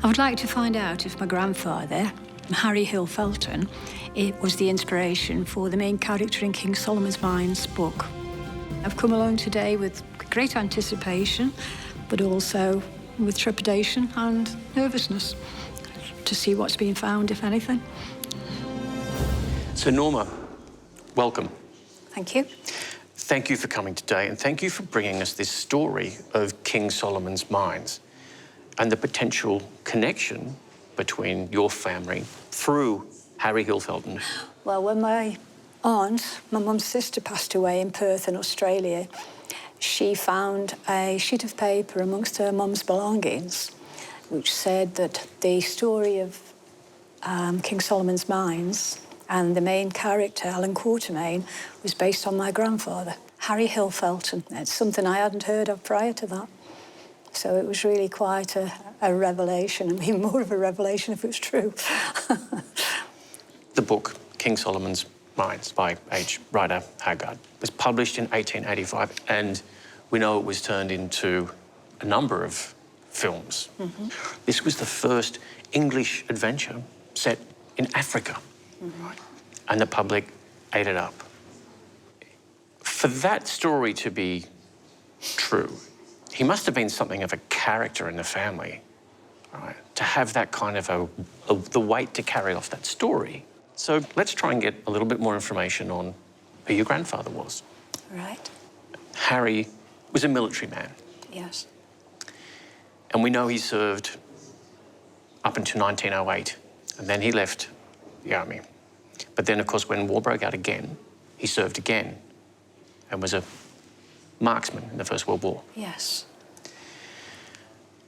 I would like to find out if my grandfather, Harry Hill Felton, it was the inspiration for the main character in King Solomon's Mines book. I've come along today with great anticipation, but also with trepidation and nervousness to see what's being found, if anything. So Norma, welcome. Thank you. Thank you for coming today, and thank you for bringing us this story of King Solomon's Mines and the potential connection between your family through Harry Hill Felton. Well, when my aunt, my mum's sister, passed away in Perth in Australia, she found a sheet of paper amongst her mum's belongings which said that the story of King Solomon's Mines and the main character, Alan Quatermain, was based on my grandfather, Harry Hill Felton. It's something I hadn't heard of prior to that. So it was really quite a revelation, and even more of a revelation if it was true. The book, King Solomon's Mines, by H. Rider Haggard, was published in 1885, and we know it was turned into a number of films. Mm-hmm. This was the first English adventure set in Africa, mm-hmm. and the public ate it up. For that story to be true, he must have been something of a character in the family, right? To have that kind of the weight to carry off that story. So let's try and get a little bit more information on who your grandfather was. Right. Harry was a military man. Yes. And we know he served up until 1908, and then he left the army. But then, of course, when war broke out again, he served again and was a marksman in the First World War. Yes.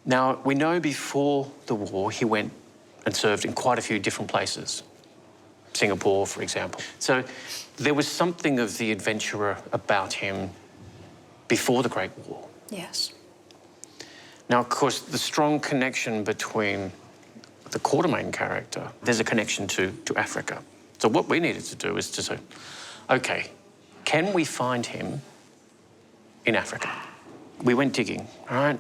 Now, we know before the war he went and served in quite a few different places. Singapore, for example. So there was something of the adventurer about him before the Great War. Yes. Now, of course, the strong connection between the Quatermain character, there's a connection to Africa. So what we needed to do is to say, OK, can we find him in Africa? We went digging, all right?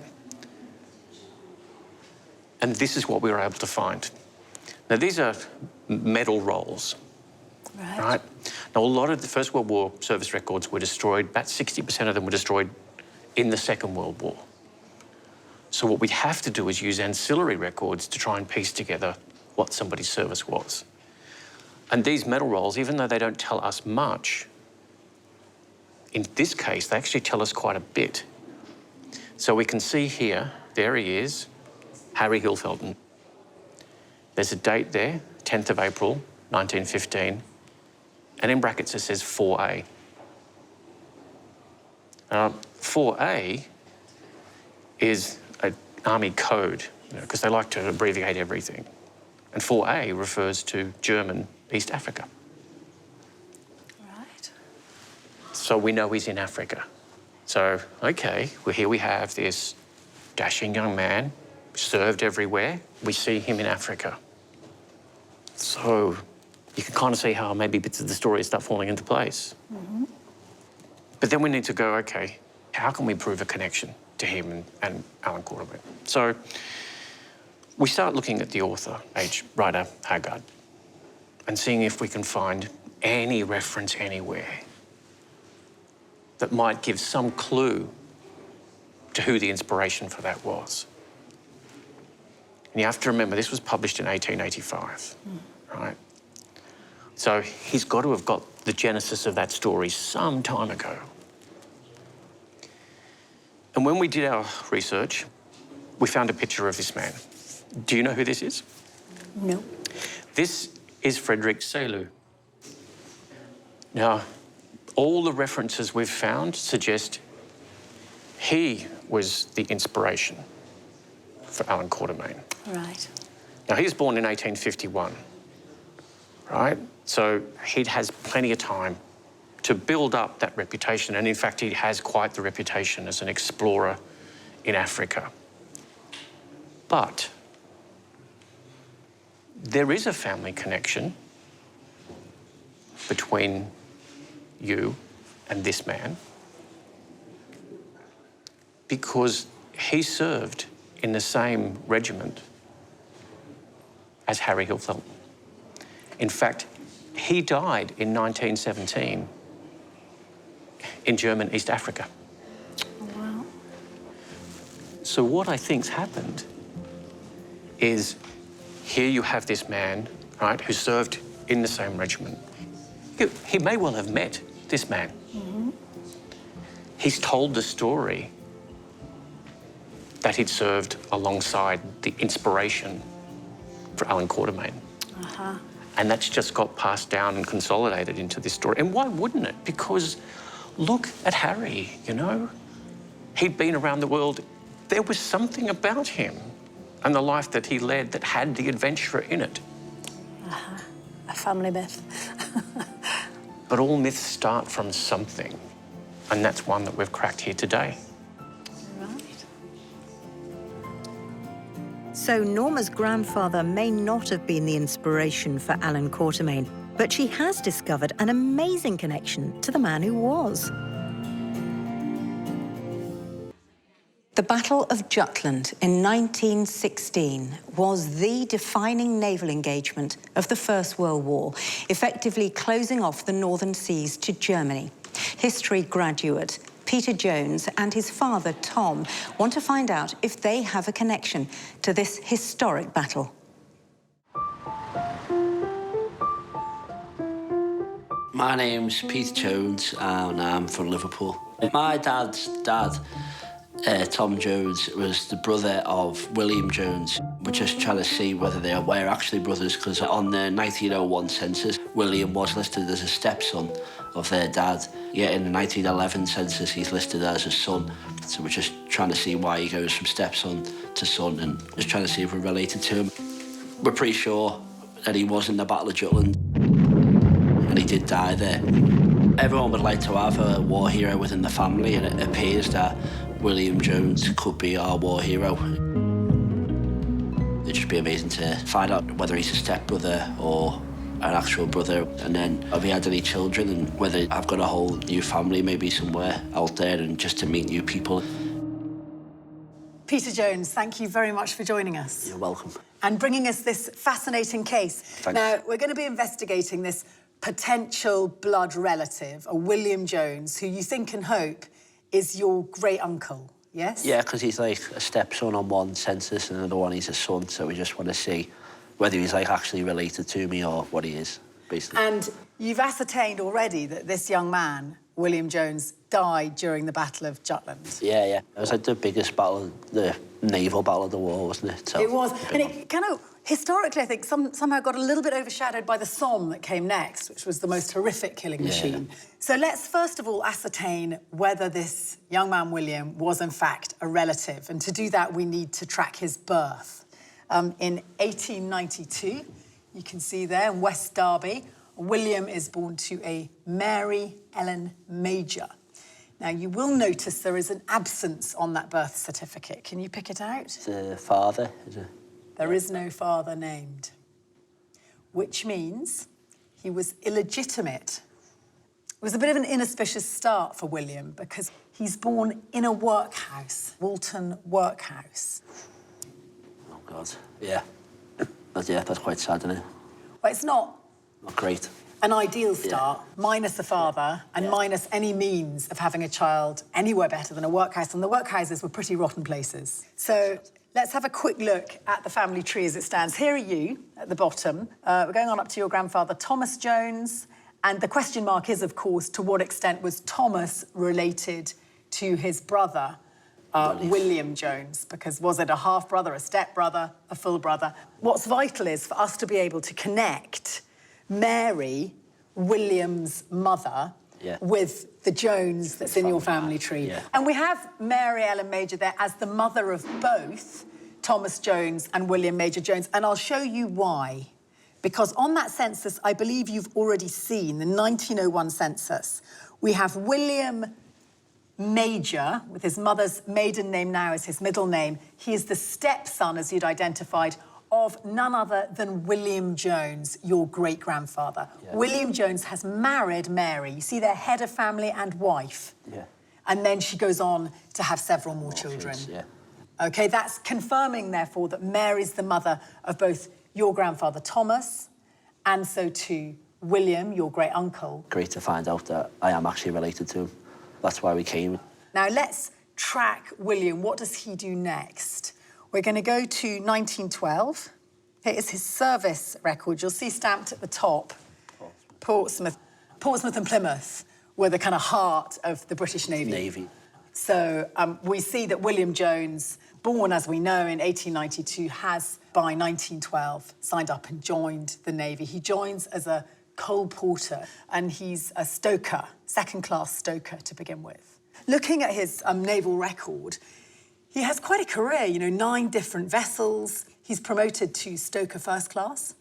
And this is what we were able to find. Now, these are medal rolls, right? Now, a lot of the First World War service records were destroyed. About 60% of them were destroyed in the Second World War. So what we have to do is use ancillary records to try and piece together what somebody's service was. And these medal rolls, even though they don't tell us much, in this case, they actually tell us quite a bit. So we can see here, there he is, Harry Hill Felton. There's a date there, 10th of April, 1915, and in brackets it says 4A. 4A is an army code, because they like to abbreviate everything. And 4A refers to German East Africa. Right. So we know he's in Africa. So, OK, well, here we have this dashing young man, served everywhere. We see him in Africa. So you can kind of see how maybe bits of the story start falling into place. Mm-hmm. But then we need to go, OK, how can we prove a connection to him and Alan Quatermain? So we start looking at the author, H. Rider Haggard, and seeing if we can find any reference anywhere that might give some clue to who the inspiration for that was. And you have to remember, this was published in 1885, right? So he's got to have got the genesis of that story some time ago. And when we did our research, we found a picture of this man. Do you know who this is? No. This is Frederick Selu. Now, all the references we've found suggest he was the inspiration for Alan Quatermain. Right. Now, he was born in 1851, right? So he has plenty of time to build up that reputation. And in fact, he has quite the reputation as an explorer in Africa. But there is a family connection between you and this man, because he served in the same regiment as Harry Hilfeld. In fact, he died in 1917 in German East Africa. Oh, wow. So what I think's happened is here you have this man, right, who served in the same regiment. He may well have met this man. Mm-hmm. He's told the story that he'd served alongside the inspiration for Alan Quatermain. Uh-huh. And that's just got passed down and consolidated into this story. And why wouldn't it? Because look at Harry, you know? He'd been around the world. There was something about him and the life that he led that had the adventurer in it. Uh-huh. A family myth. But all myths start from something, and that's one that we've cracked here today. Right. So Norma's grandfather may not have been the inspiration for Alan Quatermain, but she has discovered an amazing connection to the man who was. The Battle of Jutland in 1916 was the defining naval engagement of the First World War, effectively closing off the northern seas to Germany. History graduate Peter Jones and his father, Tom, want to find out if they have a connection to this historic battle. My name's Pete Jones and I'm from Liverpool. My dad's dad, Tom Jones, was the brother of William Jones. We're just trying to see whether they were actually brothers, because on the 1901 census, William was listed as a stepson of their dad. Yet in the 1911 census, he's listed as a son. So we're just trying to see why he goes from stepson to son, and just trying to see if we're related to him. We're pretty sure that he was in the Battle of Jutland, and he did die there. Everyone would like to have a war hero within the family, and it appears that William Jones could be our war hero. It'd just be amazing to find out whether he's a stepbrother or an actual brother, and then have he had any children, and whether I've got a whole new family maybe somewhere out there, and just to meet new people. Peter Jones, thank you very much for joining us. You're welcome. And bringing us this fascinating case. Thanks. Now, we're going to be investigating this potential blood relative, a William Jones, who you think and hope is your great-uncle, yes? Yeah, because he's like a stepson on one census and another one he's a son, so we just want to see whether he's like actually related to me or what he is, basically. And you've ascertained already that this young man, William Jones, died during the Battle of Jutland. Yeah. It was like the biggest battle, the naval battle of the war, wasn't it? So, it was, and it kind of, historically, I think, somehow got a little bit overshadowed by the Somme that came next, which was the most horrific killing machine. So let's first of all ascertain whether this young man, William, was in fact a relative. And to do that, we need to track his birth. In 1892, you can see there in West Derby, William is born to a Mary Ellen Major. Now, you will notice there is an absence on that birth certificate. Can you pick it out? The father, is it? There is no father named, which means he was illegitimate. It was a bit of an inauspicious start for William because he's born in a workhouse, Walton Workhouse. Oh, God. Yeah. That's quite sad, isn't it? Well, it's not great. An ideal start, minus a father and minus any means of having a child anywhere better than a workhouse. And the workhouses were pretty rotten places. So let's have a quick look at the family tree as it stands. Here are you at the bottom. We're going on up to your grandfather, Thomas Jones. And the question mark is, of course, to what extent was Thomas related to his brother, William Jones? Because was it a half-brother, a step-brother, a full brother? What's vital is for us to be able to connect Mary, William's mother, with the Jones that's in your family tree. Yeah. And we have Mary Ellen Major there as the mother of both Thomas Jones and William Major Jones, and I'll show you why. Because on that census, I believe you've already seen, the 1901 census, we have William Major, with his mother's maiden name now as his middle name. He is the stepson, as you'd identified, of none other than William Jones, your great-grandfather. Yeah. William Jones has married Mary. You see their head of family and wife. Yeah. And then she goes on to have several more children. Kids, yeah. OK, that's confirming, therefore, that Mary's the mother of both your grandfather Thomas, and so too William, your great-uncle. Great to find out that I am actually related to him. That's why we came. Now, let's track William. What does he do next? We're going to go to 1912. Here is his service record. You'll see stamped at the top, Portsmouth. Portsmouth and Plymouth were the kind of heart of the British Navy. So we see that William Jones, born, as we know, in 1892, has, by 1912, signed up and joined the Navy. He joins as a coal porter, and he's a stoker, second-class stoker to begin with. Looking at his naval record, he has quite a career, you know, 9 different vessels. He's promoted to stoker first class.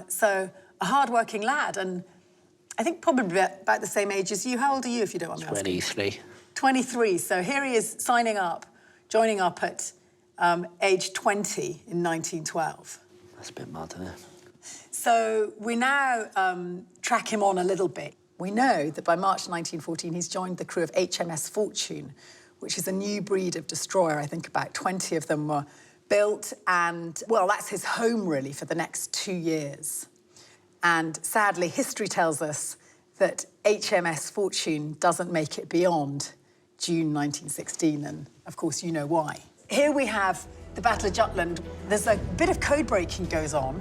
So a hard-working lad, and I think probably about the same age as you. How old are you, if you don't mind me asking? 23. 23. So here he is signing up, joining up at age 20 in 1912. That's a bit mad, isn't it? So we now track him on a little bit. We know that by March 1914, he's joined the crew of HMS Fortune, which is a new breed of destroyer. I think about 20 of them were built, and, well, that's his home, really, for the next 2 years. And sadly, history tells us that HMS Fortune doesn't make it beyond June 1916, and, of course, you know why. Here we have the Battle of Jutland. There's a bit of code breaking goes on,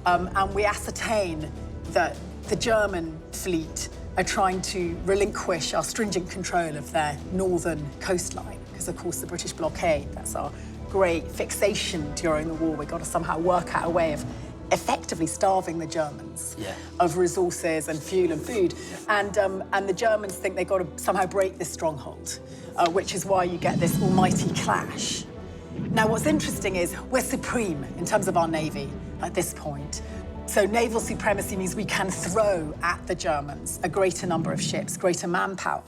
and we ascertain that the German fleet are trying to relinquish our stringent control of their northern coastline, because, of course, the British blockade, that's our great fixation during the war. We've got to somehow work out a way of effectively starving the Germans of resources and fuel and food. And the Germans think they've got to somehow break this stronghold, which is why you get this almighty clash. Now, what's interesting is we're supreme in terms of our navy at this point. So naval supremacy means we can throw at the Germans a greater number of ships, greater manpower.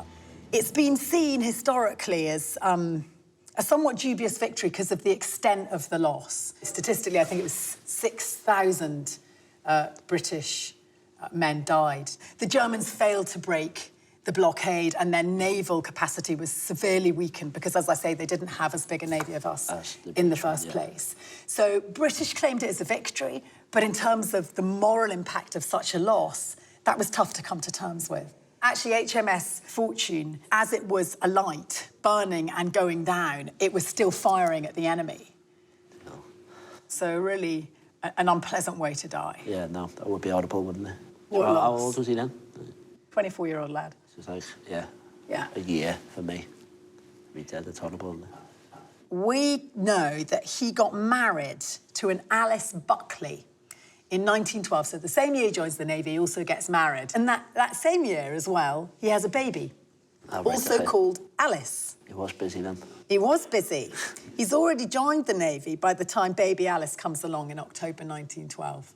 It's been seen historically as a somewhat dubious victory because of the extent of the loss. Statistically, I think it was 6,000 British men died. The Germans failed to break the blockade, and their naval capacity was severely weakened because, as I say, they didn't have as big a navy as us in the first place. So British claimed it as a victory, but in terms of the moral impact of such a loss, that was tough to come to terms with. Actually, HMS Fortune, as it was alight, burning and going down, it was still firing at the enemy. So really, an unpleasant way to die. Yeah, no, that would be horrible, wouldn't it? What How loss? old was he then? 24-year-old lad. It's like, yeah, Yeah. a year for me. Be dead, it's horrible, isn't it? We know that he got married to an Alice Buckley in 1912. So the same year he joins the Navy, he also gets married. And that same year as well, he has a baby, also called Alice. He was busy then. He was busy. He's already joined the Navy by the time baby Alice comes along in October 1912.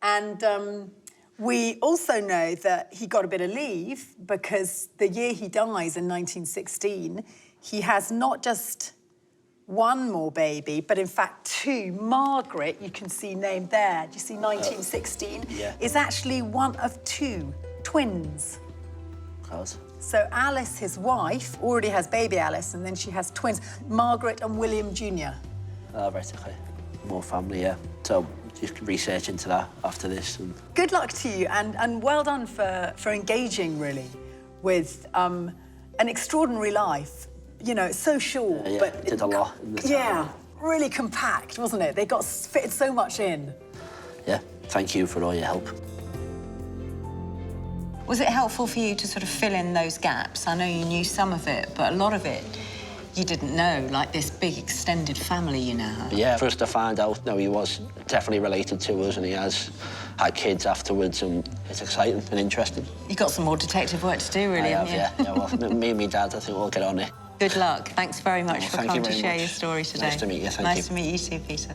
And we also know that he got a bit of leave because the year he dies in 1916, he has not just one more baby, but in fact 2. Margaret, you can see named there, do you see 1916? Is actually one of 2 twins. So Alice, his wife, already has baby Alice, and then she has twins, Margaret and William Jr. Right, OK. More family, yeah. So just research into that after this. And... Good luck to you, and well done for engaging, really, with an extraordinary life. You know, it's so short, but... it did a lot in the time. Yeah, really compact, wasn't it? They got fitted so much in. Yeah, thank you for all your help. Was it helpful for you to sort of fill in those gaps? I know you knew some of it, but a lot of it you didn't know, like this big extended family you now have. Yeah, for us to find out, no, he was definitely related to us, and he has had kids afterwards, and it's exciting and interesting. You've got some more detective work to do, really, haven't you? Yeah, well, me and my dad, I think we'll get on it. Good luck. Thanks very much for coming to share your story today. Nice to meet you, thank you. Nice to meet you too, Peter.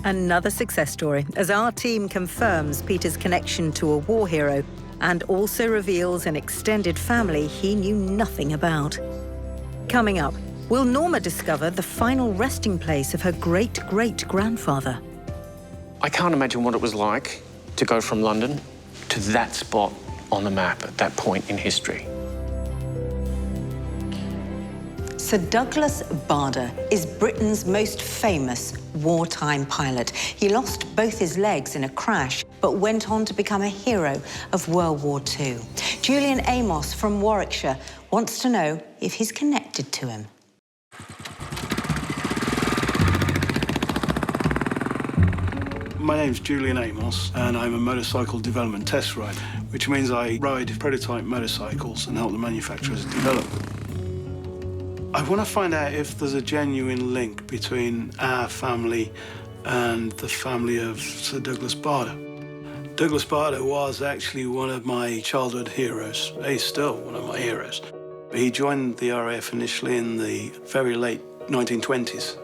Another success story, as our team confirms Peter's connection to a war hero and also reveals an extended family he knew nothing about. Coming up, will Norma discover the final resting place of her great-great-grandfather? I can't imagine what it was like to go from London to that spot on the map at that point in history. Sir Douglas Bader is Britain's most famous wartime pilot. He lost both his legs in a crash, but went on to become a hero of World War II. Julian Amos from Warwickshire wants to know if he's connected to him. My name's Julian Amos, and I'm a motorcycle development test rider, which means I ride prototype motorcycles and help the manufacturers develop. I want to find out if there's a genuine link between our family and the family of Sir Douglas Bader. Douglas Bader was actually one of my childhood heroes. He's still one of my heroes. He joined the RAF initially in the very late 1920s.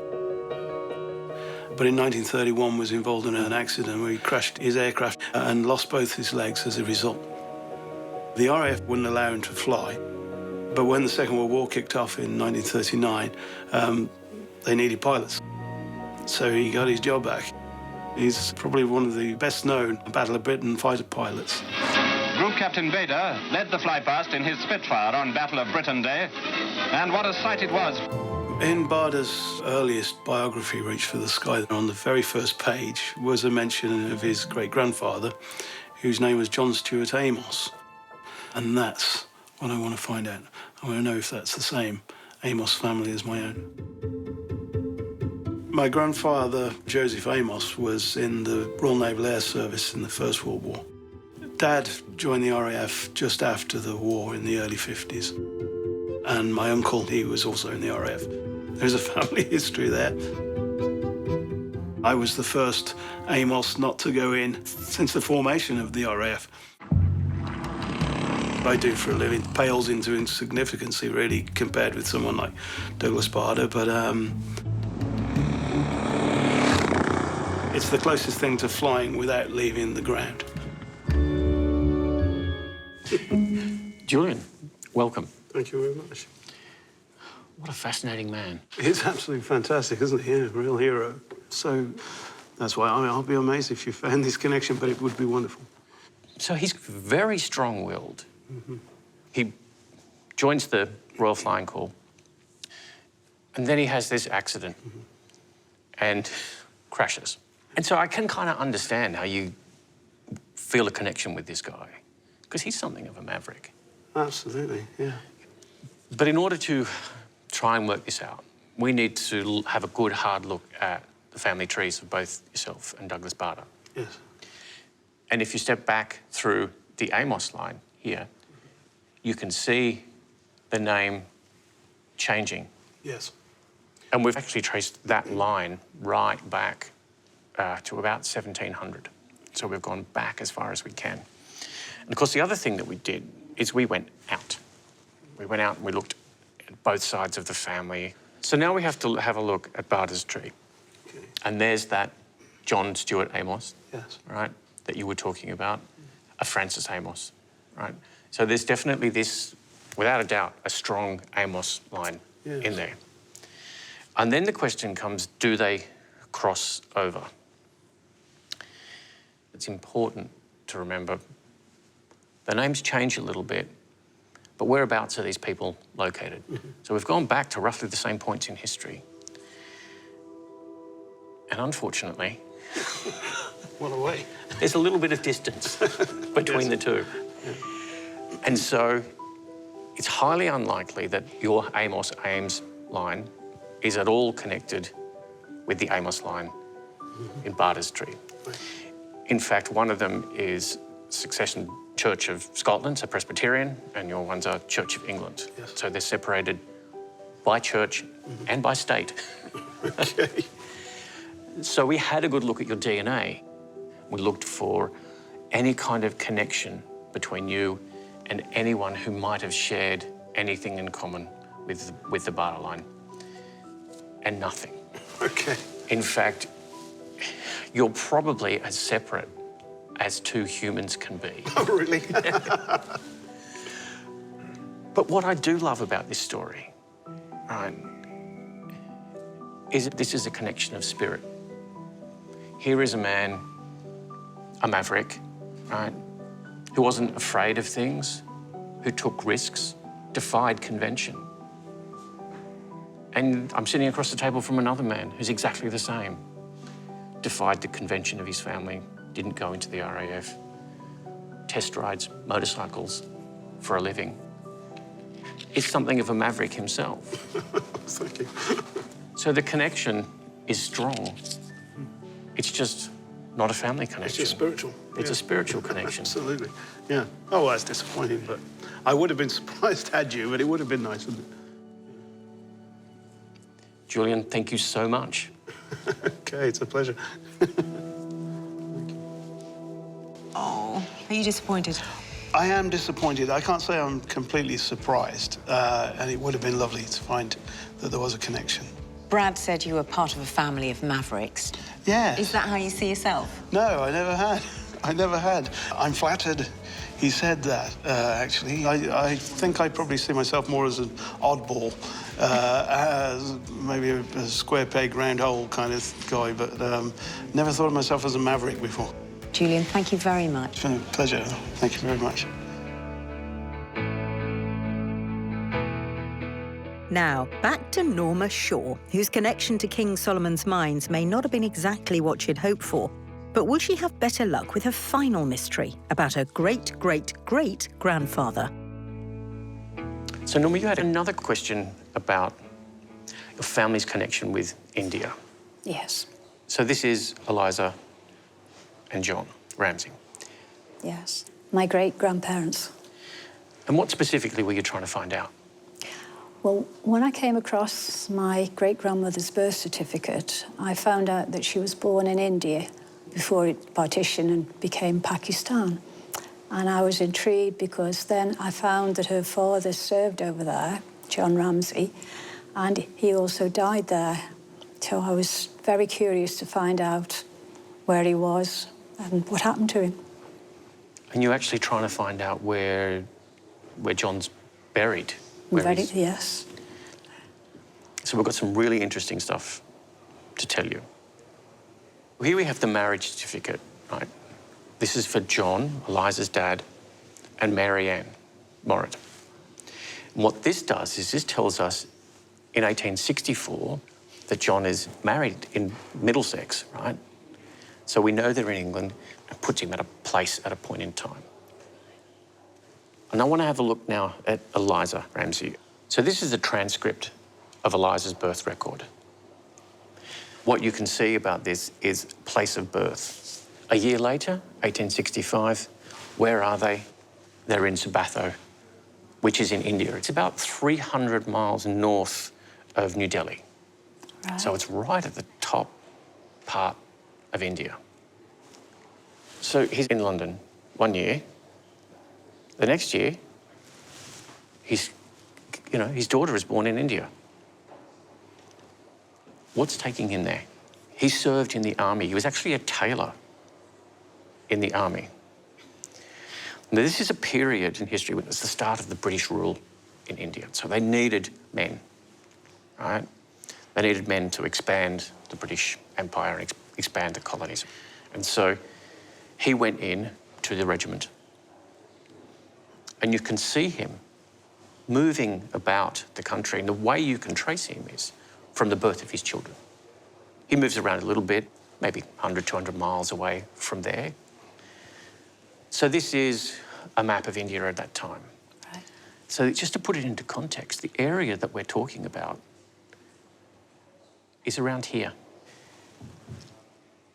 But in 1931 was involved in an accident where he crashed his aircraft and lost both his legs as a result. The RAF wouldn't allow him to fly, but when the Second World War kicked off in 1939, they needed pilots. So he got his job back. He's probably one of the best-known Battle of Britain fighter pilots. Group Captain Bader led the flight past in his Spitfire on Battle of Britain Day, and what a sight it was. In Bader's earliest biography, Reach for the Sky, on the very first page was a mention of his great-grandfather, whose name was John Stuart Amos. And that's what I want to find out. I want to know if that's the same Amos family as my own. My grandfather, Joseph Amos, was in the Royal Naval Air Service in the First World War. Dad joined the RAF just after the war in the early 50s. And my uncle, he was also in the RAF. There's a family history there. I was the first Amos not to go in since the formation of the RAF. What I do for a living pales into insignificancy, really, compared with someone like Douglas Bader, but it's the closest thing to flying without leaving the ground. Julian, welcome. Thank you very much. What a fascinating man. He's absolutely fantastic, isn't he? Yeah, a real hero. So that's why I'll be amazed if you found this connection, but it would be wonderful. So he's very strong-willed. Mm-hmm. He joins the Royal Flying Corps, and then he has this accident and crashes. And so I can kind of understand how you feel a connection with this guy, because he's something of a maverick. Absolutely, yeah. But in order to try and work this out, we need to have a good, hard look at the family trees of both yourself and Douglas Bader. Yes. And if you step back through the Amos line here, you can see the name changing. Yes. And we've actually traced that line right back to about 1700. So we've gone back as far as we can. And of course, the other thing that we did is we went out. We went out and we looked at both sides of the family. So now we have to have a look at Bader's tree. Okay. And there's that John Stuart Amos, yes, right, that you were talking about, a Francis Amos, right? So there's definitely this, without a doubt, a strong Amos line, yes, in there. And then the question comes, do they cross over? It's important to remember the names change a little bit, but whereabouts are these people located? Mm-hmm. So we've gone back to roughly the same points in history. And unfortunately, what a way. There's a little bit of distance between the two. Yeah. And so it's highly unlikely that your Amos Ames line is at all connected with the Amos line in Bader's tree. Right. In fact, one of them is Succession Church of Scotland, so Presbyterian, and your ones are Church of England. Yes. So they're separated by church and by state. Okay. So we had a good look at your DNA. We looked for any kind of connection between you and anyone who might have shared anything in common with the Bader line. And nothing. Okay. In fact, you're probably as separate as two humans can be. Oh, really? But what I do love about this story, right, is that this is a connection of spirit. Here is a man, a maverick, right, who wasn't afraid of things, who took risks, defied convention. And I'm sitting across the table from another man who's exactly the same. defied the convention of his family, didn't go into the RAF, test rides motorcycles for a living. Is something of a maverick himself. Thank you. So the connection is strong. It's just not a family connection. It's just spiritual. It's a spiritual connection. Absolutely, yeah. Oh, well, that's disappointing, but I would have been surprised had you, but it would have been nice, wouldn't it? Julian, thank you so much. Okay, it's a pleasure. Oh, are you disappointed? I am disappointed. I can't say I'm completely surprised, and it would have been lovely to find that there was a connection. Brad said you were part of a family of mavericks. Yes. Is that how you see yourself? No, I never had. I never had. I'm flattered he said that, actually. I think I probably see myself more as an oddball, as maybe a square peg, round hole kind of guy, but never thought of myself as a maverick before. Julian, thank you very much. It's been a pleasure. Thank you very much. Now, back to Norma Shaw, whose connection to King Solomon's mines may not have been exactly what she'd hoped for. But will she have better luck with her final mystery about her great-great-great-grandfather? So, Norma, you had another question about your family's connection with India. Yes, So this is Eliza and John Ramsay. yes. My great-grandparents. And what specifically were you trying to find out? Well, when I came across my great-grandmother's birth certificate, I found out that she was born in India before it partitioned and became Pakistan. And I was intrigued because then I found that her father served over there, John Ramsay, and he also died there. So I was very curious to find out where he was and what happened to him. And you're actually trying to find out where John's buried. Yes. So we've got some really interesting stuff to tell you. Here we have the marriage certificate, right? This is for John, Eliza's dad, and Mary Ann Morritt. And what this does is this tells us in 1864 that John is married in Middlesex, right? So we know they're in England and puts him at a place at a point in time. And I want to have a look now at Eliza Ramsay. So this is a transcript of Eliza's birth record. What you can see about this is place of birth. A year later, 1865, where are they? They're in Sabatho, which is in India. It's about 300 miles north of New Delhi. Right. So it's right at the top part of India. So he's in London 1 year. The next year, his daughter is born in India. What's taking him there? He served in the army. He was actually a tailor in the army. Now, this is a period in history when it's the start of the British rule in India. So they needed men, right? They needed men to expand the British Empire and expand the colonies. And so he went in to the regiment. And you can see him moving about the country. And the way you can trace him is from the birth of his children. He moves around a little bit, maybe 100, 200 miles away from there. So this is a map of India at that time. Right. So just to put it into context, the area that we're talking about is around here.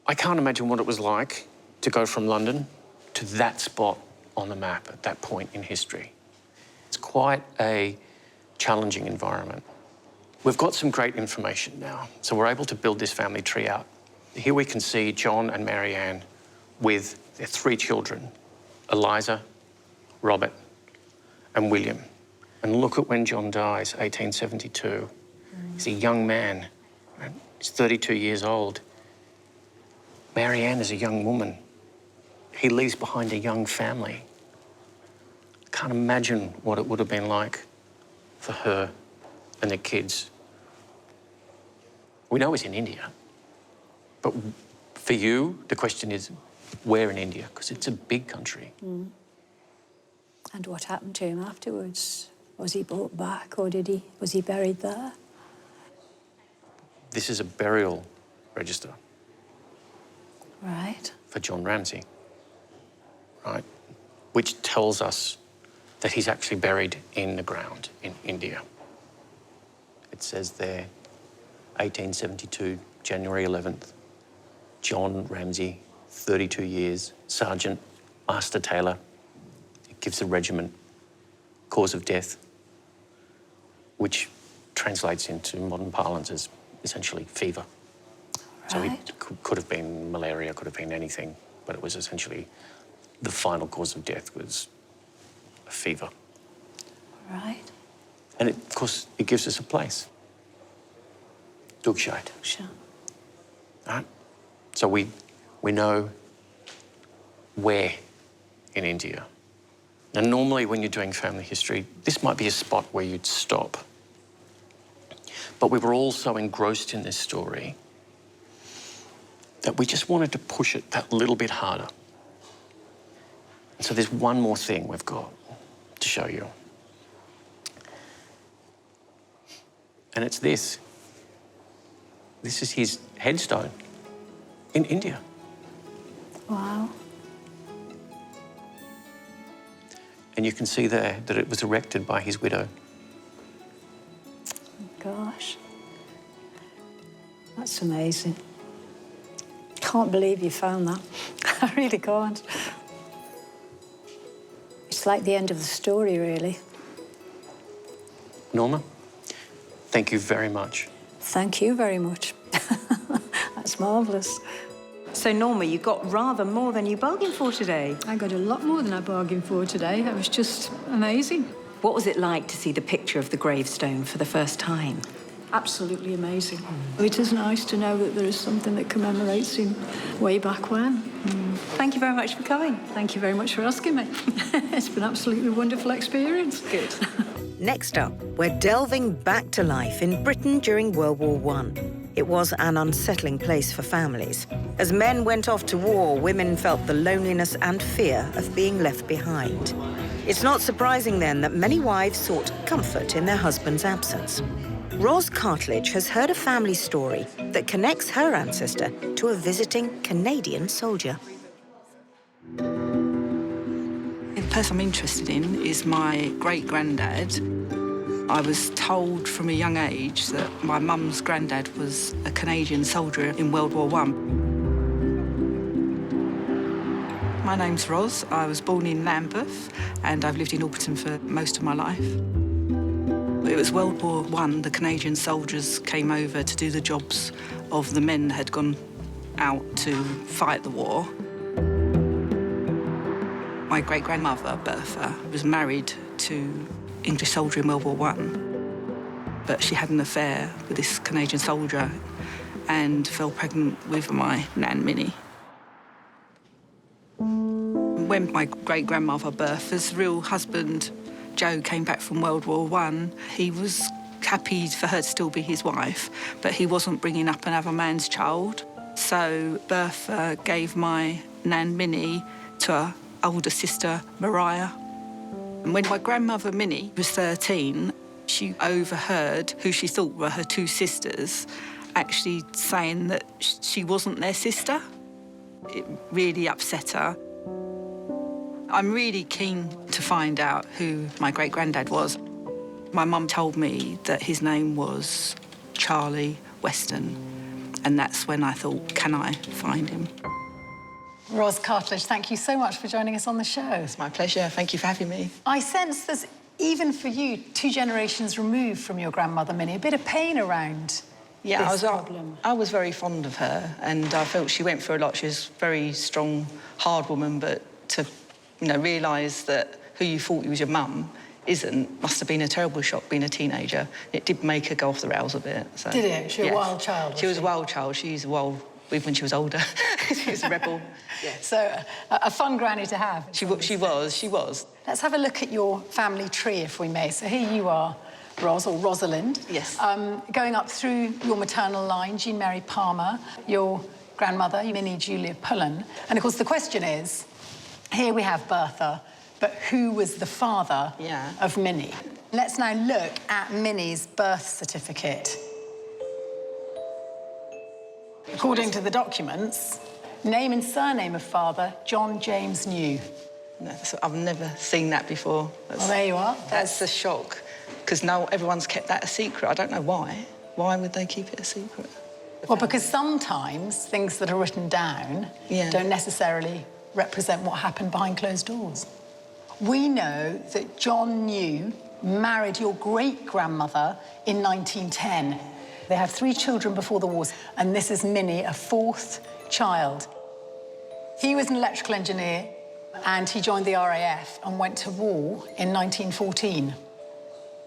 I can't imagine what it was like to go from London to that spot on the map at that point in history. It's quite a challenging environment. We've got some great information now, so we're able to build this family tree out. Here we can see John and Mary Ann with their 3 children, Eliza, Robert, and William. And look at when John dies, 1872. He's a young man, right? He's 32 years old. Mary Ann is a young woman. He leaves behind a young family. I can't imagine what it would have been like for her and the kids. We know he's in India, but for you, the question is, where in India? Because it's a big country. Mm. And what happened to him afterwards? Was he brought back or was he buried there? This is a burial register. Right. for John Ramsay, right? Which tells us that he's actually buried in the ground in India. It says there, 1872, January 11th, John Ramsay, 32 years, Sergeant, Master Tailor. It gives the regiment cause of death, which translates into modern parlance as essentially fever. So Right. it could have been malaria, could have been anything, but it was essentially the final cause of death was a fever. Right. And it, of course, it gives us a place. Dugshade. Sure. Right? So we know where in India. Now, normally when you're doing family history, this might be a spot where you'd stop. But we were all so engrossed in this story that we just wanted to push it that little bit harder. And so there's one more thing we've got to show you. And it's this. This is his headstone in India. Wow. And you can see there that it was erected by his widow. Gosh. That's amazing. Can't believe you found that. I really can't. It's like the end of the story, really. Norma, thank you very much. Thank you very much. That's marvellous. So, Norma, you got rather more than you bargained for today. I got a lot more than I bargained for today. That was just amazing. What was it like to see the picture of the gravestone for the first time? Absolutely amazing. It is nice to know that there is something that commemorates him way back when. Thank you very much for coming. Thank you very much for asking me. It's been an absolutely wonderful experience. Good. Next up, we're delving back to life in Britain during World War I. It was an unsettling place for families. As men went off to war, women felt the loneliness and fear of being left behind. It's not surprising then that many wives sought comfort in their husband's absence. Ros Cartledge has heard a family story that connects her ancestor to a visiting Canadian soldier. The person I'm interested in is my great-granddad. I was told from a young age that my mum's granddad was a Canadian soldier in World War I. My name's Ros. I was born in Lambeth and I've lived in Alberton for most of my life. It was World War I. The Canadian soldiers came over to do the jobs of the men that had gone out to fight the war. My great-grandmother, Bertha, was married to English soldier in World War I, but she had an affair with this Canadian soldier and fell pregnant with my Nan Minnie. When my great-grandmother Bertha's real husband, Joe, came back from World War I, he was happy for her to still be his wife, but he wasn't bringing up another man's child. So Bertha gave my Nan Minnie to her older sister, Mariah. And when my grandmother Minnie was 13, she overheard who she thought were her two sisters actually saying that she wasn't their sister. It really upset her. I'm really keen to find out who my great-granddad was. My mum told me that his name was Charlie Weston, and that's when I thought, can I find him? Ros Cartledge, thank you so much for joining us on the show. It's my pleasure. Thank you for having me. I sense there's, even for you, 2 generations removed from your grandmother Minnie, a bit of pain around this problem. I was very fond of her, and I felt she went through a lot. She was a very strong, hard woman, but to, realise that who you thought was your mum must have been a terrible shock being a teenager. It did make her go off the rails a bit. So. Did it? She was a wild child? She was a wild child. She was wild when she was older. She was a rebel. Yeah. So a fun granny to have. She was. Let's have a look at your family tree, if we may. So here you are, Ros, or Rosalind. Yes. Going up through your maternal line, Jean Mary Palmer, your grandmother, Minnie Julia Pullen. And, of course, the question is, here we have Bertha, but who was the father of Minnie? Let's now look at Minnie's birth certificate. According to the documents, Name and surname of father, John James New. No, I've never seen that before. Well, there you are. That's a shock, because now everyone's kept that a secret. I don't know why. Why would they keep it a secret? Well, because sometimes things that are written down don't necessarily represent what happened behind closed doors. We know that John New married your great-grandmother in 1910. They had 3 children before the wars, and this is Minnie, a 4th child. He was an electrical engineer, and he joined the RAF and went to war in 1914.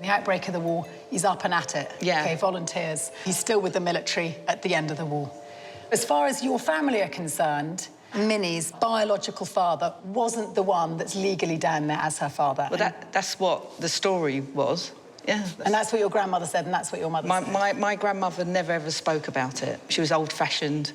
The outbreak of the war, he's up and at it. Okay, volunteers. He's still with the military at the end of the war. As far as your family are concerned, Minnie's biological father wasn't the one that's legally down there as her father. Well, that's what the story was. Yeah. And that's what your grandmother said, and that's what your mother said. My grandmother never ever spoke about it. She was old-fashioned,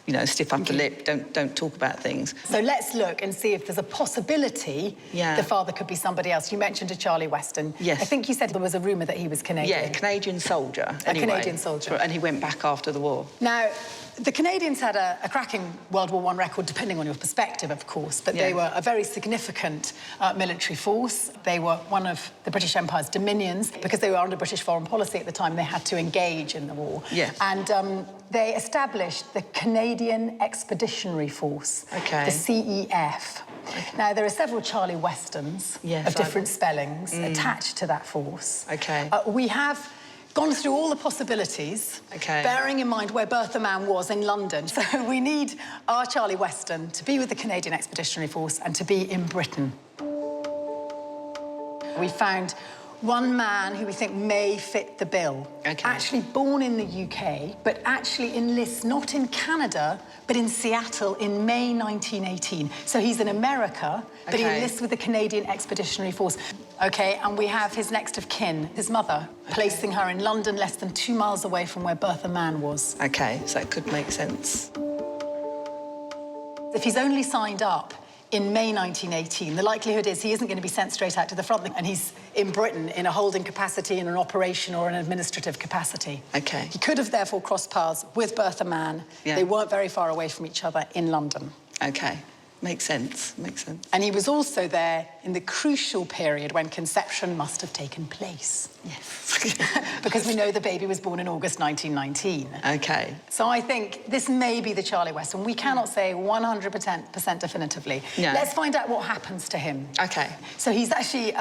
you know, stiff upper lip, don't talk about things. So let's look and see if there's a possibility the father could be somebody else. You mentioned a Charlie Weston. Yes. I think you said there was a rumour that he was Canadian. Yeah, Canadian soldier. A Canadian soldier. And he went back after the war. Now, the Canadians had a cracking World War I record, depending on your perspective, of course, but they were a very significant military force. They were one of the British Empire's dominions. Because they were under British foreign policy at the time, they had to engage in the war. Yeah. And they established the Canadian Expeditionary Force, the CEF. Now, there are several Charlie Westons of different spellings attached to that force. We have gone through all the possibilities, bearing in mind where Bertha Mann was in London. So we need our Charlie Weston to be with the Canadian Expeditionary Force and to be in Britain. We found one man who we think may fit the bill. Actually born in the UK, but actually enlists not in Canada, but in Seattle in May 1918. So he's in America, but he enlists with the Canadian Expeditionary Force. And we have his next of kin, his mother, placing her in London, less than 2 miles away from where Bertha Mann was. So it could make sense. If he's only signed up in May 1918, the likelihood is he isn't going to be sent straight out to the front, and he's in Britain in a holding capacity, in an operation or an administrative capacity. He could have therefore crossed paths with Bertha Mann. They weren't very far away from each other in London. Makes sense, makes sense. And he was also there in the crucial period when conception must have taken place. Yes. Because we know the baby was born in August 1919. So I think this may be the Charlie Weston. We cannot say 100% definitively. Let's find out what happens to him. So he's actually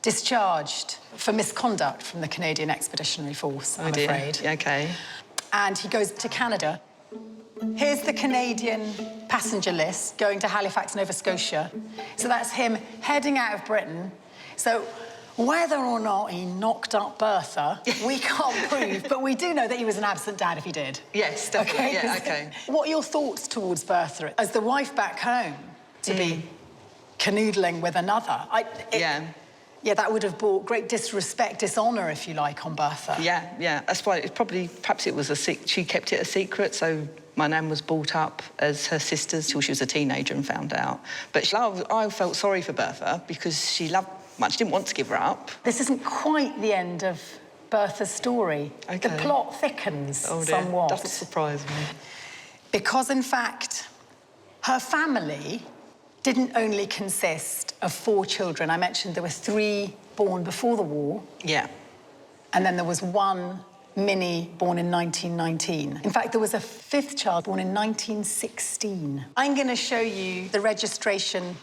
discharged for misconduct from the Canadian Expeditionary Force, I'm afraid. And he goes to Canada. Here's the Canadian passenger list going to Halifax, Nova Scotia. So that's him heading out of Britain. So whether or not he knocked up Bertha, we can't prove, but we do know that he was an absent dad if he did. Yes, definitely. What are your thoughts towards Bertha as the wife back home to be canoodling with another? Yeah, that would have brought great disrespect, dishonour, if you like, on Bertha. That's why perhaps it was she kept it a secret, so my nan was brought up as her sisters till she was a teenager and found out. But I felt sorry for Bertha because she loved much, didn't want to give her up. This isn't quite the end of Bertha's story. The plot thickens somewhat. Doesn't surprise me. Because, in fact, her family didn't only consist of 4 children. I mentioned there were 3 born before the war. And then there was 1 Minnie born in 1919. In fact, there was a 5th child born in 1916. I'm going to show you the registration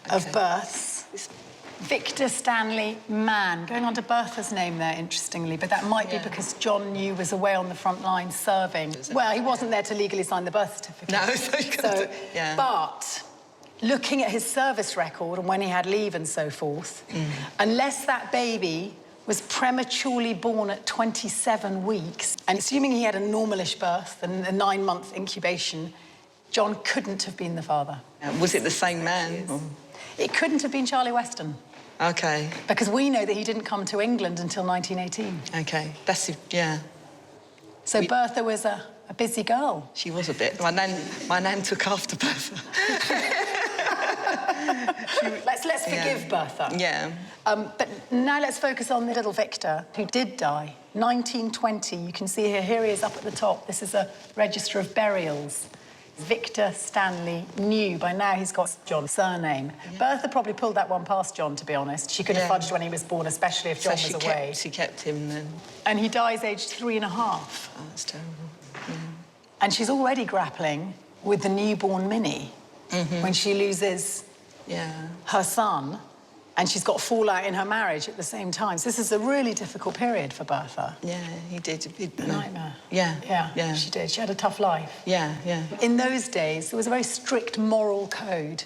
of births. Victor Stanley Mann, going on to Bertha's name there, interestingly, but that might be because John New was away on the front line serving. Well, he wasn't there to legally sign the birth certificate. No, so you couldn't. But looking at his service record and when he had leave and so forth, unless that baby was prematurely born at 27 weeks, and assuming he had a normalish birth and a 9-month incubation, John couldn't have been the father. Was it the same man? It couldn't have been Charlie Weston. Because we know that he didn't come to England until 1918. So Bertha was a busy girl. She was a bit. My nan took after Bertha. Let's forgive Bertha. But now let's focus on the little Victor, who did die. 1920, you can see here he is up at the top. This is a register of burials. Victor Stanley knew by now he's got John's surname. Yeah. Bertha probably pulled that one past John, to be honest. She could have fudged when he was born, especially if John was away. She kept him then. And he dies aged 3.5. Oh, that's terrible. Yeah. And she's already grappling with the newborn Minnie when she loses her son, and she's got fallout in her marriage at the same time. So this is a really difficult period for Bertha. Yeah, he did. A nightmare. Yeah. She did. She had a tough life. Yeah. In those days, there was a very strict moral code.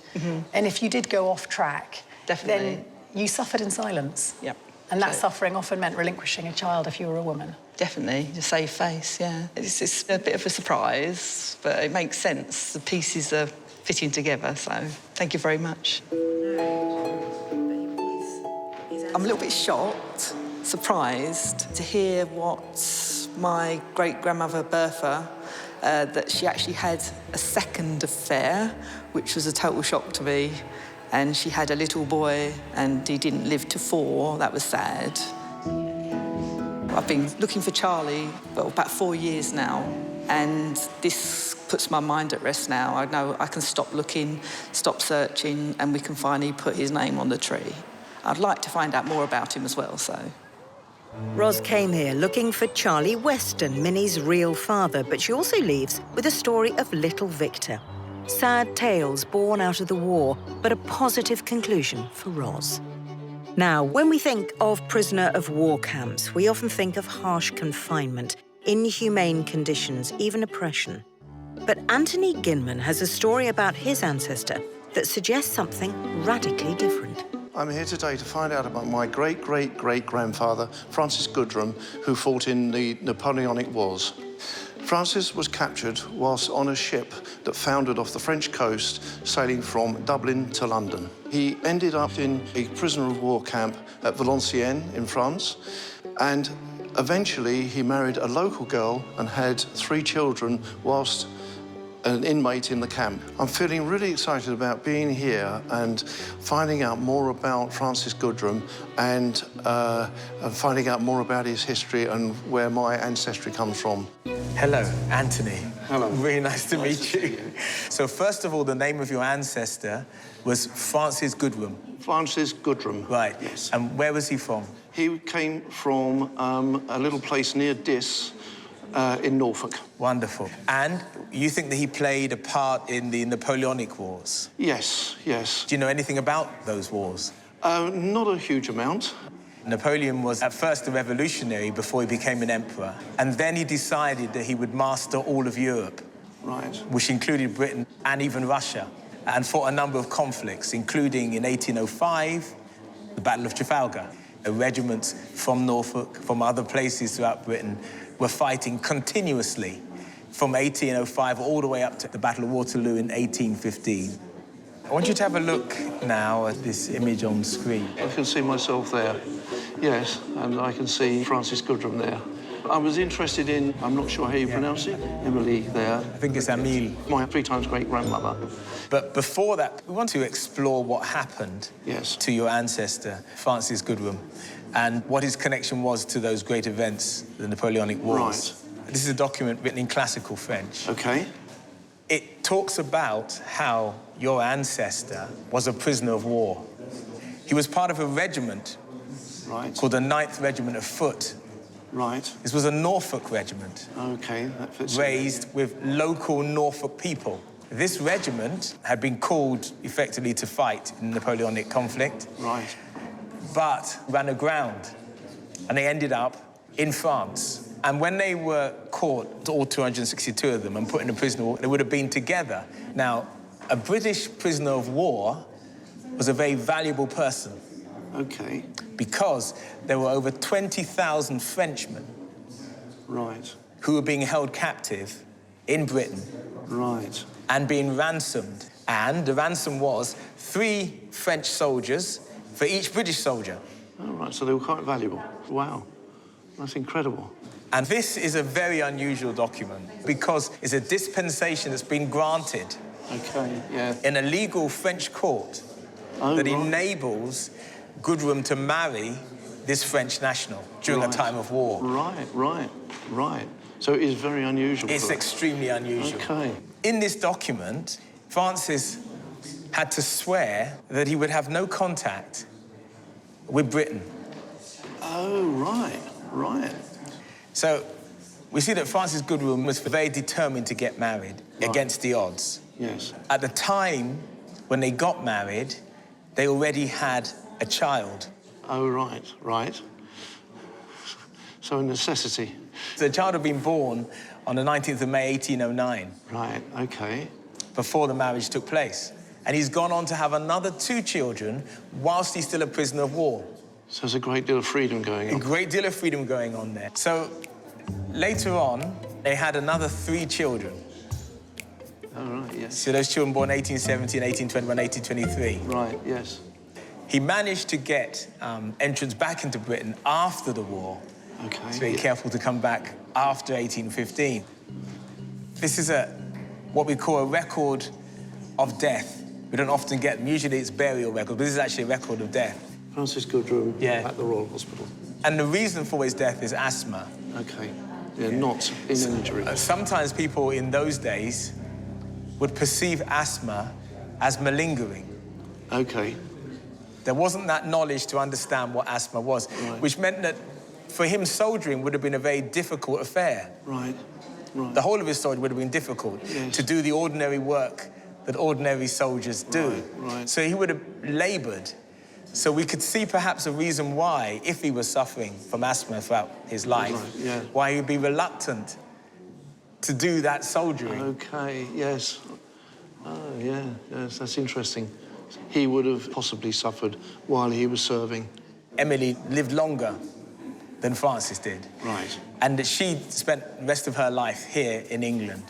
And if you did go off track, then you suffered in silence. Yep. And that suffering often meant relinquishing a child if you were a woman. Definitely, to save face, yeah. It's a bit of a surprise, but it makes sense. The pieces are fitting together, so thank you very much. I'm a little bit shocked, surprised, to hear what my great-grandmother Bertha, that she actually had a second affair, which was a total shock to me. And she had a little boy, and he didn't live to 4. That was sad. I've been looking for Charlie for about 4 years now, and this puts my mind at rest now. I know I can stop looking, stop searching, and we can finally put his name on the tree. I'd like to find out more about him as well, so. Ros came here looking for Charlie Weston, Minnie's real father, but she also leaves with a story of little Victor. Sad tales born out of the war, but a positive conclusion for Ros. Now, when we think of prisoner of war camps, we often think of harsh confinement, inhumane conditions, even oppression. But Anthony Ginman has a story about his ancestor that suggests something radically different. I'm here today to find out about my great-great-great-grandfather, Francis Goodrum, who fought in the Napoleonic Wars. Francis was captured whilst on a ship that foundered off the French coast, sailing from Dublin to London. He ended up in a prisoner of war camp at Valenciennes in France, and eventually he married a local girl and had 3 children whilst an inmate in the camp. I'm feeling really excited about being here and finding out more about Francis Goodrum and finding out more about his history and where my ancestry comes from. Hello, Anthony. Hello. Really nice to meet you. So first of all, the name of your ancestor was Francis Goodrum. Francis Goodrum. Right. Yes. And where was he from? He came from a little place near Diss in Norfolk. Wonderful. And you think that he played a part in the Napoleonic Wars? Yes, yes. Do you know anything about those wars? Not a huge amount. Napoleon was at first a revolutionary before he became an emperor. And then he decided that he would master all of Europe. Right. Which included Britain and even Russia, and fought a number of conflicts, including in 1805, the Battle of Trafalgar. Regiments from Norfolk, from other places throughout Britain, were fighting continuously from 1805 all the way up to the Battle of Waterloo in 1815. I want you to have a look now at this image on screen. I can see myself there, yes, and I can see Francis Goodrum there. I was interested in, I'm not sure how you pronounce it, Emily there. I think it's Emile. My 3 times great-grandmother. But before that, we want to explore what happened to your ancestor, Francis Goodrum, and what his connection was to those great events, the Napoleonic Wars. Right. This is a document written in classical French. OK. It talks about how your ancestor was a prisoner of war. He was part of a regiment called the 9th Regiment of Foot. Right. This was a Norfolk regiment. OK, that fits. Raised with local Norfolk people. This regiment had been called effectively to fight in the Napoleonic conflict. Right. But ran aground, and they ended up in France. And when they were caught, all 262 of them, and put in a prisoner, they would have been together. Now, a British prisoner of war was a very valuable person. OK. Because there were over 20,000 Frenchmen. Right. Who were being held captive in Britain. Right. And being ransomed. And the ransom was 3 French soldiers for each British soldier. Oh, right, so they were quite valuable. Wow, that's incredible. And this is a very unusual document because it's a dispensation that's been granted in a legal French court that enables Goodrum to marry this French national during a time of war. Right. So it is very unusual. It's extremely unusual. OK. In this document, Francis had to swear that he would have no contact with Britain. Oh, right, right. So we see that Francis Goodwin was very determined to get married against the odds. Yes. At the time when they got married, they already had a child. Oh, right, right. So a necessity. The child had been born on the 19th of May, 1809. Right, OK. Before the marriage took place. And he's gone on to have another 2 children whilst he's still a prisoner of war. So there's a great deal of freedom going on. A great deal of freedom going on there. So later on, they had another 3 children. Oh, right, yes. So those children born 1817, 1821, 1823. Right, yes. He managed to get entrance back into Britain after the war. OK. He's very careful to come back after 1815. This is what we call a record of death. We don't often get them. Usually it's burial record, but this is actually a record of death. Francis Goodwin at the Royal Hospital. And the reason for his death is asthma. OK. Yeah, not in injury. Sometimes people in those days would perceive asthma as malingering. OK. There wasn't that knowledge to understand what asthma was, which meant that for him, soldiering would have been a very difficult affair. Right, right. The whole of his soldier would have been difficult to do the ordinary work that ordinary soldiers do. Right, right. So he would have laboured. So we could see perhaps a reason why, if he was suffering from asthma throughout his life, why he would be reluctant to do that soldiering. OK, yes. Oh, yeah, yes, that's interesting. He would have possibly suffered while he was serving. Emily lived longer than Francis did. Right. And she spent the rest of her life here in England.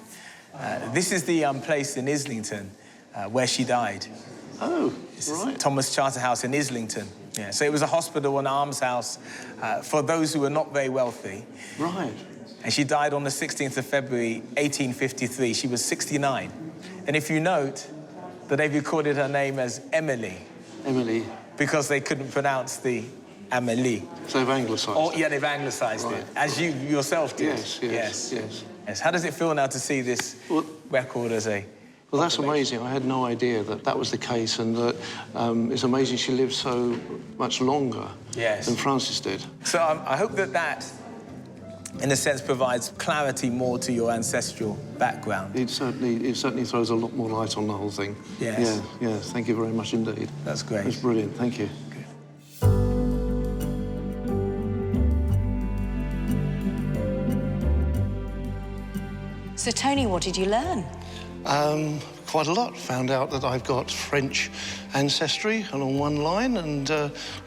This is the place in Islington where she died. Oh, this is Thomas Charterhouse in Islington. Yeah, so it was a hospital and almshouse for those who were not very wealthy. Right. And she died on the 16th of February, 1853. She was 69. And if you note that they've recorded her name as Emily. Emily. Because they couldn't pronounce the Amélie. So they've anglicised it. Yeah, they've anglicised it, as you yourself did. Yes. How does it feel now to see this record as a... Well, that's amazing. I had no idea that that was the case, and that it's amazing she lived so much longer than Francis did. So I hope that, in a sense, provides clarity more to your ancestral background. It certainly throws a lot more light on the whole thing. Yes. Yeah, thank you very much indeed. That's great. That's brilliant, thank you. So, Tony, what did you learn? Quite a lot. Found out that I've got French ancestry along one line, and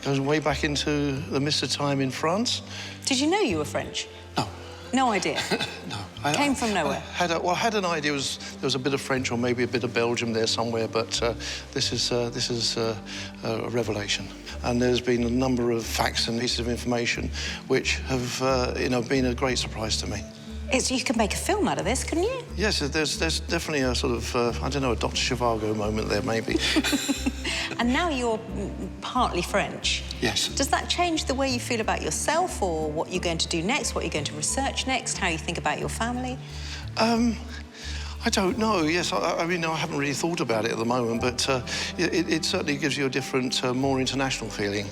goes way back into the mist of time in France. Did you know you were French? No. No idea? No. Came from nowhere? I had an idea there was a bit of French or maybe a bit of Belgium there somewhere, but this is a revelation. And there's been a number of facts and pieces of information which have been a great surprise to me. You could make a film out of this, couldn't you? Yes, there's definitely a sort of, I don't know, a Dr. Zhivago moment there, maybe. And now you're partly French. Yes. Does that change the way you feel about yourself, or what you're going to do next, what you're going to research next, how you think about your family? I don't know. Yes, I mean, I haven't really thought about it at the moment, but it certainly gives you a different, more international feeling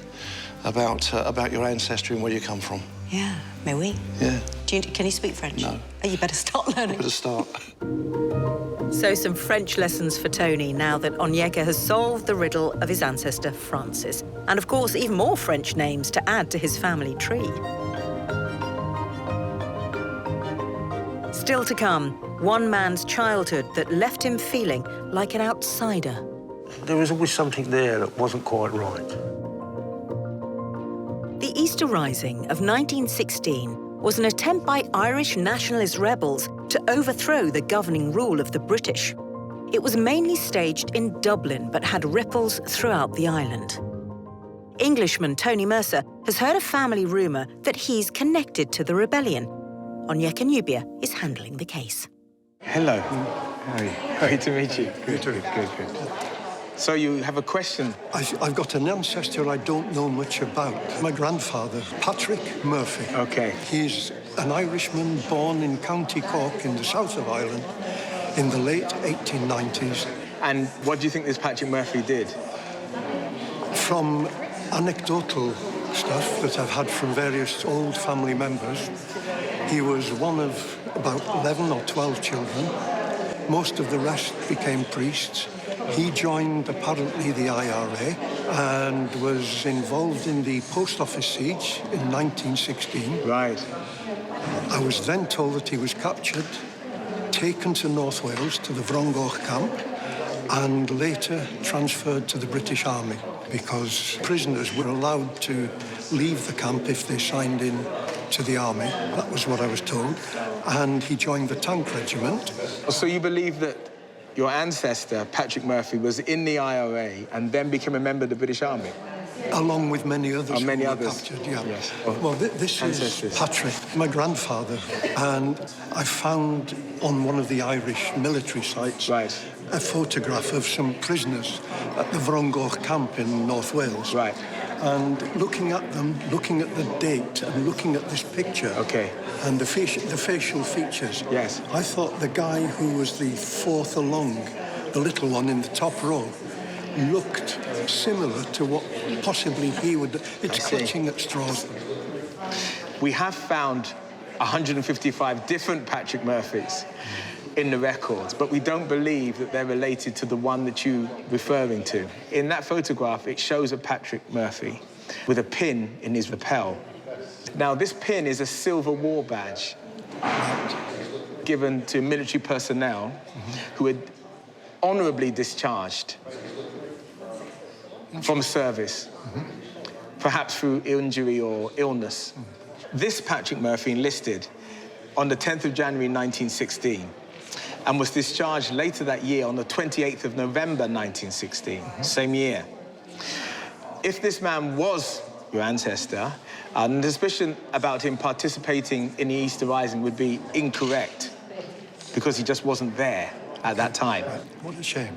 about your ancestry and where you come from. Yeah, mais oui. Yeah. Can you speak French? No. Oh, you better start learning. Better start. So some French lessons for Tony now that Onyeka has solved the riddle of his ancestor Francis. And of course, even more French names to add to his family tree. Still to come, one man's childhood that left him feeling like an outsider. There was always something there that wasn't quite right. The Easter Rising of 1916 was an attempt by Irish nationalist rebels to overthrow the governing rule of the British. It was mainly staged in Dublin, but had ripples throughout the island. Englishman Tony Mercer has heard a family rumour that he's connected to the rebellion. Onyeka Nubia is handling the case. Hello. Hi. Great to meet you. Good. So you have a question? I've got an ancestor I don't know much about. My grandfather, Patrick Murphy. OK. He's an Irishman born in County Cork in the south of Ireland. in the late 1890s. And what do you think this Patrick Murphy did? From anecdotal stuff that I've had from various old family members, he was one of about 11 or 12 children. Most of the rest became priests. He joined, apparently, the IRA and was involved in the post office siege in 1916. Right. I was then told that he was captured, taken to North Wales to the Frongoch camp, and later transferred to the British Army because prisoners were allowed to leave the camp if they signed in to the army. That was what I was told. And he joined the tank regiment. So you believe that your ancestor, Patrick Murphy, was in the IRA and then became a member of the British Army? Along with many others many who others. were captured, yeah. Yes. Well, this Ancestors. is Patrick, my grandfather, and I found on one of the Irish military sites a photograph of some prisoners at the Frongoch camp in North Wales. Right. And looking at them, looking at the date and looking at this picture and the facial features, yes, I thought the guy who was the fourth along, the little one in the top row, looked similar to what possibly he would... It's clutching at straws. We have found 155 different Patrick Murphys in the records, but we don't believe that they're related to the one that you're referring to. In that photograph, it shows a Patrick Murphy with a pin in his lapel. Now, this pin is a silver war badge given to military personnel who had honourably discharged from service, perhaps through injury or illness. This Patrick Murphy enlisted on the 10th of January 1916 and was discharged later that year on the 28th of November 1916, same year. If this man was your ancestor, the suspicion about him participating in the Easter Rising would be incorrect because he just wasn't there at that time. What a shame.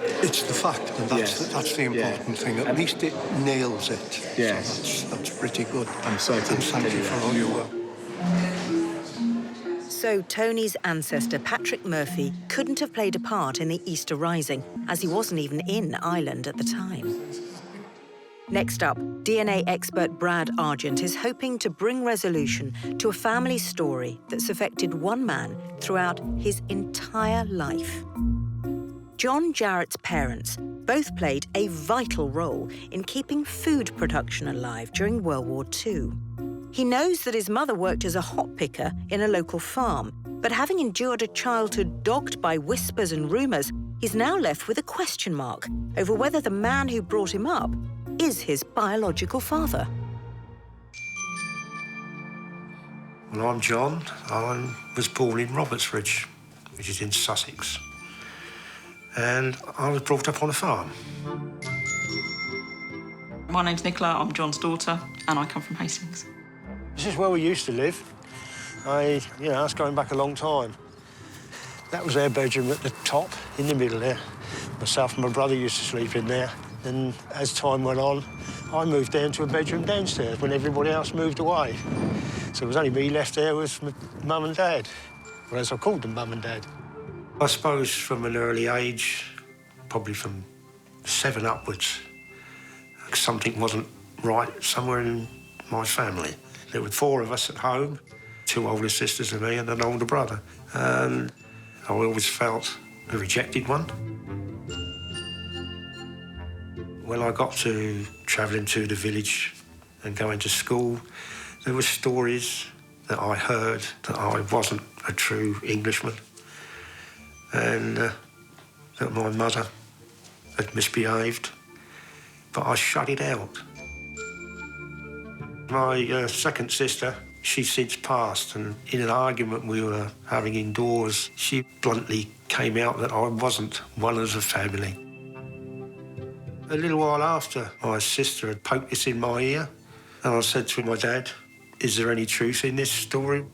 It's the fact, and that's the important thing. At least it nails it. Yes. So that's pretty good. I'm sorry to thank you for all your work. So Tony's ancestor, Patrick Murphy, couldn't have played a part in the Easter Rising, as he wasn't even in Ireland at the time. Next up, DNA expert Brad Argent is hoping to bring resolution to a family story that's affected one man throughout his entire life. John Jarrett's parents both played a vital role in keeping food production alive during World War II. He knows that his mother worked as a hop picker in a local farm, but having endured a childhood dogged by whispers and rumours, he's now left with a question mark over whether the man who brought him up is his biological father. Well, I'm John. I was born in Robertsbridge, which is in Sussex. And I was brought up on a farm. My name's Nicola, I'm John's daughter, and I come from Hastings. This is where we used to live. That's going back a long time. That was our bedroom at the top, in the middle there. Myself and my brother used to sleep in there. And as time went on, I moved down to a bedroom downstairs when everybody else moved away. So it was only me left there with my mum and dad. Or as I called them, mum and dad. I suppose from an early age, probably from 7 upwards, something wasn't right somewhere in my family. There were 4 of us at home, 2 older sisters and me and an older brother. And I always felt a rejected one. When I got to travelling to the village and going to school, there were stories that I heard that I wasn't a true Englishman and that my mother had misbehaved, but I shut it out. My second sister, she's since passed, and in an argument we were having indoors, she bluntly came out that I wasn't one of the family. A little while after, my sister had poked this in my ear, and I said to my dad, "Is there any truth in this story?"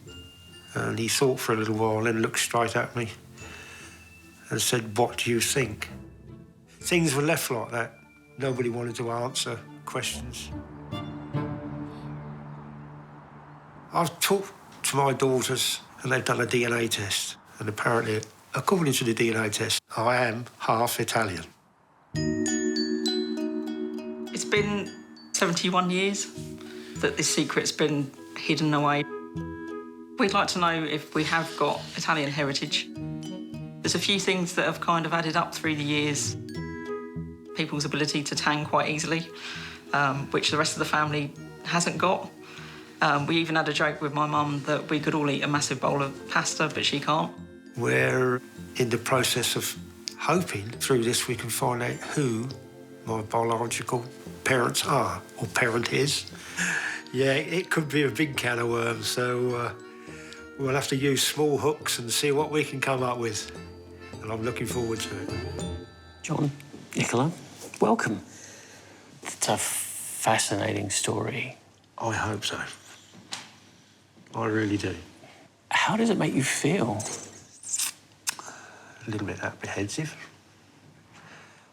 And he thought for a little while, then looked straight at me and said, "What do you think?" Things were left like that. Nobody wanted to answer questions. I've talked to my daughters, and they've done a DNA test, and apparently According to the DNA test, I am half Italian. It's been 71 years that this secret's been hidden away. We'd like to know if we have got Italian heritage. There's a few things that have kind of added up through the years. People's ability to tan quite easily, which the rest of the family hasn't got. We even had a joke with my mum that we could all eat a massive bowl of pasta, but she can't. We're in the process of hoping through this we can find out who my biological parents are, or parent is. Yeah, it could be a big can of worms, so we'll have to use small hooks and see what we can come up with. And I'm looking forward to it. John, Nicola, welcome. It's a fascinating story. I hope so. I really do. How does it make you feel? A little bit apprehensive.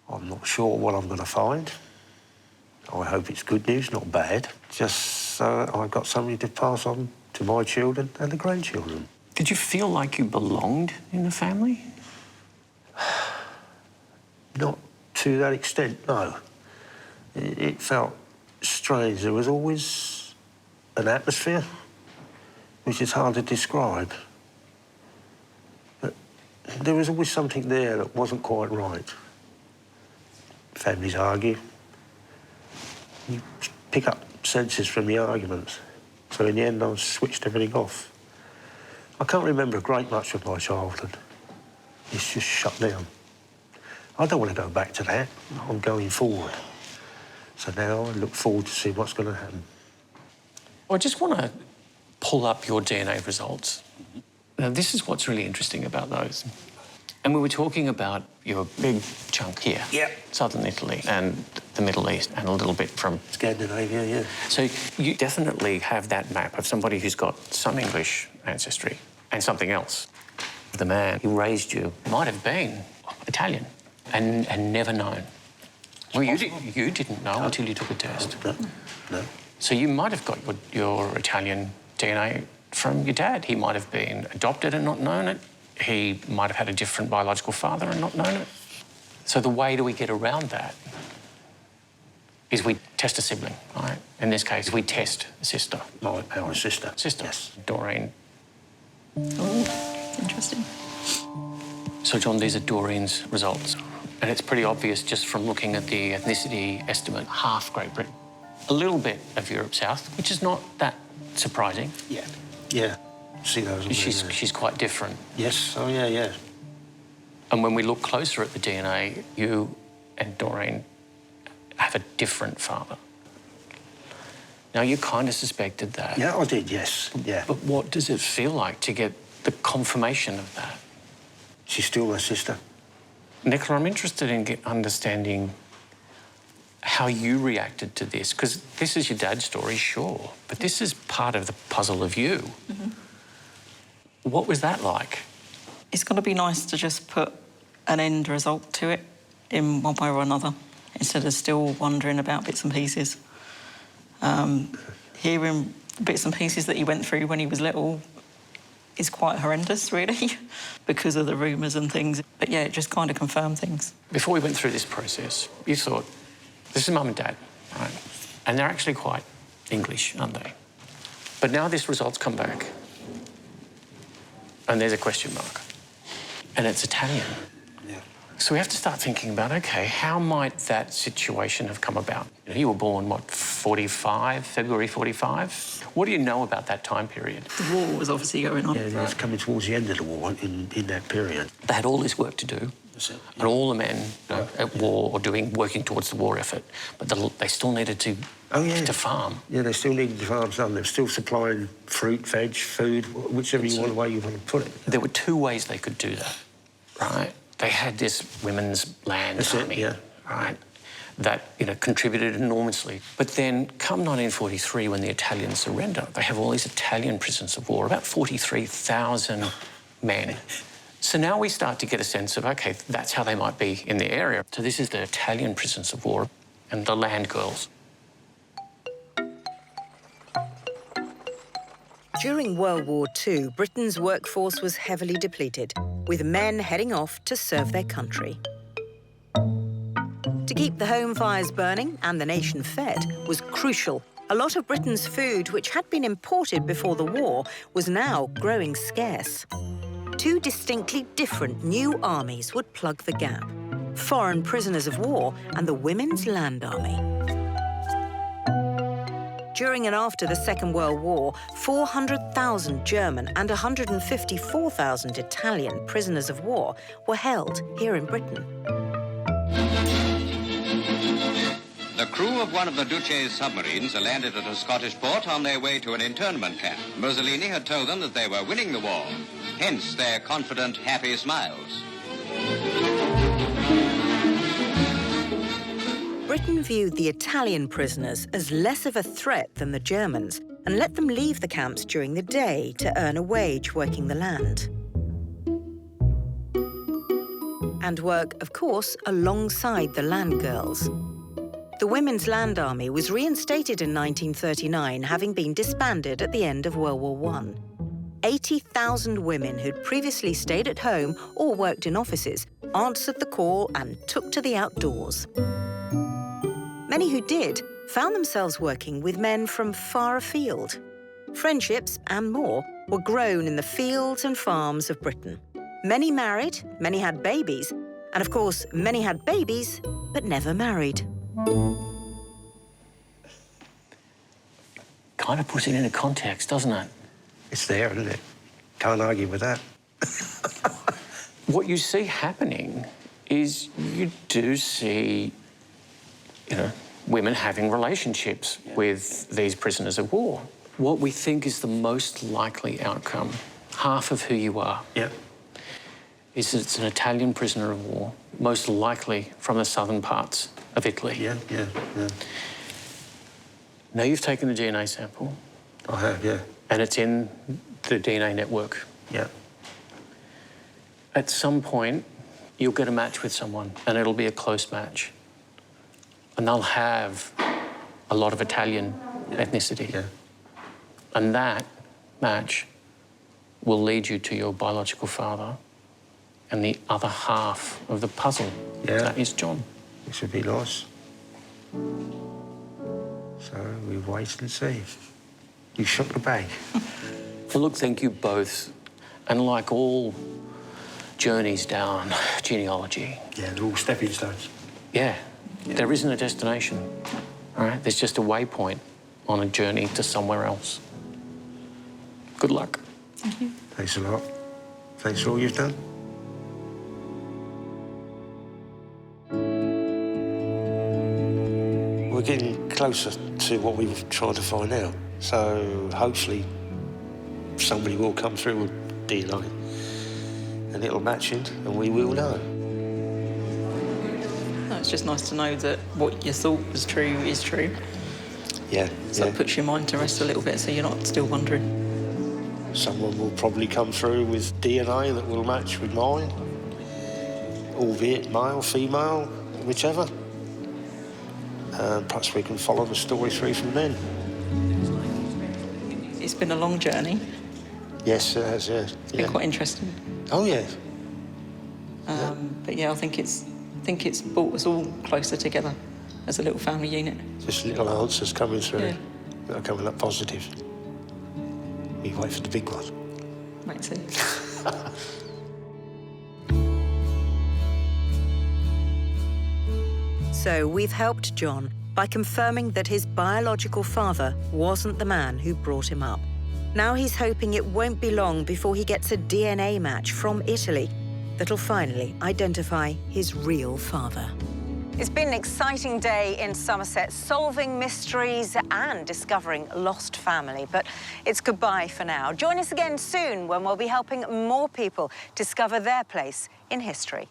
I'm not sure what I'm going to find. I hope it's good news, not bad. Just so I've got something to pass on to my children and the grandchildren. Did you feel like you belonged in the family? Not to that extent, no. It felt strange. There was always an atmosphere which is hard to describe. But there was always something there that wasn't quite right. Families argue. You pick up senses from the arguments. So in the end, I switched everything off. I can't remember a great much of my childhood. It's just shut down. I don't want to go back to that. I'm going forward. So now I look forward to see what's going to happen. I just want to pull up your DNA results. Now, this is what's really interesting about those. And we were talking about your big chunk here. Yep. Southern Italy and the Middle East and a little bit from Scandinavia, yeah. So you definitely have that map of somebody who's got some English ancestry and something else. The man who raised you might have been Italian and never known. Well, you didn't know until you took a test. No. So you might have got your Italian DNA from your dad. He might have been adopted and not known it. He might have had a different biological father and not known it. So the way that we get around that is we test a sibling, right? In this case, we test a sister. Our sister. Sister. Yes. Doreen. Oh, interesting. So, John, these are Doreen's results. And it's pretty obvious just from looking at the ethnicity estimate, half Great Britain. A little bit of Europe South, which is not that surprising. Yeah. See those. She's quite different. Yes. Oh, yeah. And when we look closer at the DNA, you and Doreen have a different father. Now, you kind of suspected that. Yeah, I did, yes. Yeah. But what does it feel like to get the confirmation of that? She's still my sister. Nicola, I'm interested in understanding how you reacted to this, because this is your dad's story, sure, but this is part of the puzzle of you. Mm-hmm. What was that like? It's got to be nice to just put an end result to it in one way or another, instead of still wondering about bits and pieces. Hearing bits and pieces that he went through when he was little is quite horrendous, really, because of the rumours and things. But yeah, it just kind of confirmed things. Before we went through this process, you thought, this is Mum and Dad, right? And they're actually quite English, aren't they? But now this result's come back, and there's a question mark, and it's Italian. Yeah. So we have to start thinking about, OK, how might that situation have come about? You were born, what, 45, February 45? What do you know about that time period? The war was obviously going on. Yeah, it was coming towards the end of the war in that period. They had all this work to do, and all the men at war or working towards the war effort, but they still needed to farm. Yeah, they still needed to farm some. They were still supplying fruit, veg, food, whichever way you want to put it. There were two ways they could do that, right? They had this women's land army, right, that contributed enormously. But then, come 1943, when the Italians surrender, they have all these Italian prisoners of war, about 43,000 men. So now we start to get a sense of, OK, that's how they might be in the area. So this is the Italian prisoners of war and the land girls. During World War II, Britain's workforce was heavily depleted, with men heading off to serve their country. To keep the home fires burning and the nation fed was crucial. A lot of Britain's food, which had been imported before the war, was now growing scarce. Two distinctly different new armies would plug the gap: foreign prisoners of war and the Women's Land Army. During and after the Second World War, 400,000 German and 154,000 Italian prisoners of war were held here in Britain. The crew of one of the Duce's submarines landed at a Scottish port on their way to an internment camp. Mussolini had told them that they were winning the war, hence their confident, happy smiles. Britain viewed the Italian prisoners as less of a threat than the Germans and let them leave the camps during the day to earn a wage working the land. And work, of course, alongside the land girls. The Women's Land Army was reinstated in 1939, having been disbanded at the end of World War I. 80,000 women who'd previously stayed at home or worked in offices answered the call and took to the outdoors. Many who did found themselves working with men from far afield. Friendships and more were grown in the fields and farms of Britain. Many married, many had babies, and of course, many had babies but never married. Kind of puts it into context, doesn't it? It's there, isn't it? Can't argue with that. What you see happening is you do see, women having relationships with these prisoners of war. What we think is the most likely outcome, half of who you are, is that it's an Italian prisoner of war, most likely from the southern parts of Italy. Yeah. Now you've taken the DNA sample. I have, yeah. And it's in the DNA network. Yeah. At some point, you'll get a match with someone, and it'll be a close match. And they'll have a lot of Italian ethnicity. Yeah. And that match will lead you to your biological father and the other half of the puzzle. Yeah. That is John. This would be nice. So we wait and see. You shook the bag. Well, look, thank you both. And like all journeys down genealogy... Yeah, they're all stepping stones. Yeah. There isn't a destination, all right? There's just a waypoint on a journey to somewhere else. Good luck. Thank you. Thanks a lot. Thanks for all you've done. We're getting closer to what we were trying to find out. So hopefully somebody will come through with DNA and it'll match it and we will know. No, it's just nice to know that what you thought was true is true. Yeah. So it puts your mind to rest a little bit so you're not still wondering. Someone will probably come through with DNA that will match with mine, albeit male, female, whichever. Perhaps we can follow the story through from then. It's been a long journey. Yes, it has, yeah. It's been quite interesting. Oh, yeah. But yeah, I think it's brought us all closer together as a little family unit. Just little answers coming through Yeah. that are coming up positive. We wait for the big one. Might see. So we've helped John by confirming that his biological father wasn't the man who brought him up. Now he's hoping it won't be long before he gets a DNA match from Italy that'll finally identify his real father. It's been an exciting day in Somerset, solving mysteries and discovering lost family. But it's goodbye for now. Join us again soon when we'll be helping more people discover their place in history.